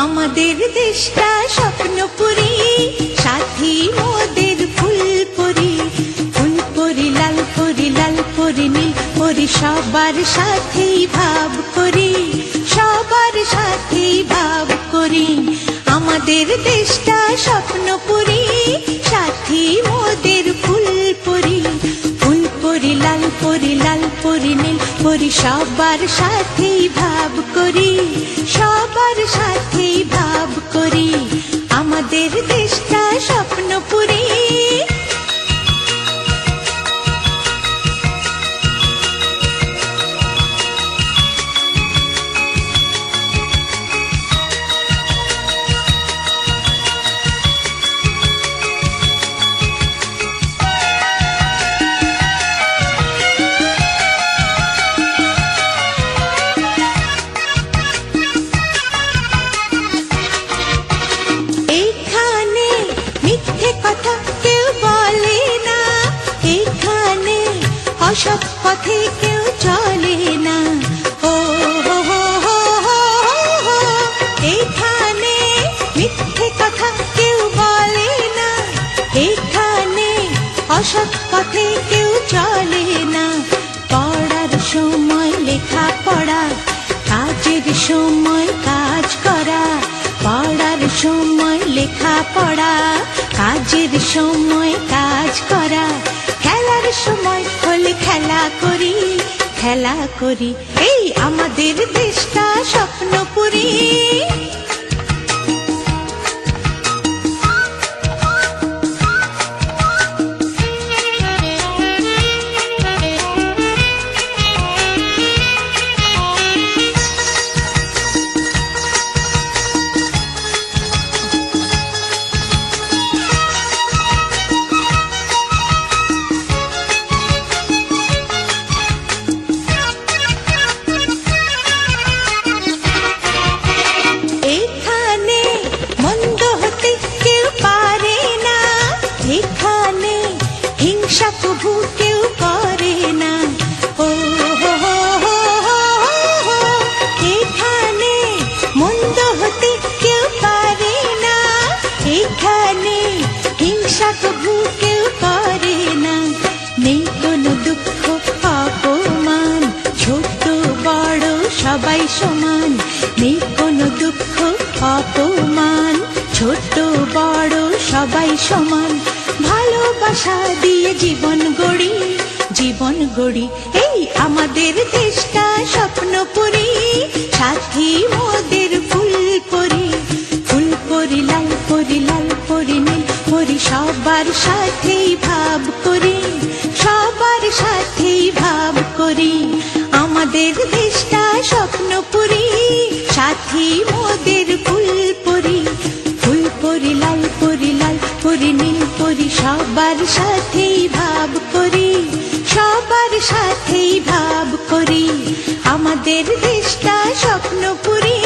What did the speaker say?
আমাদের দেশটা স্বপ্নপুরী, সাথী মোদের ফুলপুরি। ফুলপুরি লাল পরি, লাল পরি নীল পরি, সবার সাথেই ভাব করি, সবার সাথেই ভাব করি। আমাদের দেশটা স্বপ্নপুরী, সাথী মোদের ফুলপুরি। ফুলপুরি লাল পরি, লাল পরি নীল পরি, সবার সাথেই ভাব করি, সবার সাথেই ভাব করি। আমাদের দেশটা স্বপ্নপুরী। অসৎ পথে কেউ চলে না, ও হো হো হো হো হো। এখানে মিথ্যে কথা কেউ বলে না, এখানে অসৎ পথে কেউ চলে না। পড়ার সময় লেখা পড়া, কাজের সময় কাজ করা। পড়ার সময় লেখা পড়া, কাজের সময় কাজ করা। খেলার সময় হলে খেলা করি, খেলা করি। এই আমাদের দেশটা স্বপ্নপুরী। এখানে হিংসা প্রভু কেউ করে না, ও হো হো হো হো হো। এখানে মন্দ হতে কেউ পারে না, এখানে হিংসা প্রভু কেউ করে না। নেই কোনো দুঃখ অপমান, ছোট বড় সবাই সমান। নেই কোনো দুঃখ অপমান, ছোট বড় সবাই সমান। ভালোবাসা দিয়ে জীবন গড়ি, জীবন গড়ি। এই আমাদের দেশটা স্বপ্নপুরী, সাথী মোদের ফুলপুরি। ফুলপুরি লাল পরি, লাল পরি নীল পরি, সবার সাথেই ভাব করি, সবার সাথেই ভাব করি। আমাদের দেশটা স্বপ্নপুরী, সাথী মোদের ফুলপুরি। ফুলপুরি লাল পরি, লাল পরি নীল পরি, সবার সাথেই ভাব করি, সবার সাথেই ভাব করি। আমাদের দেশটা স্বপ্নপুরী।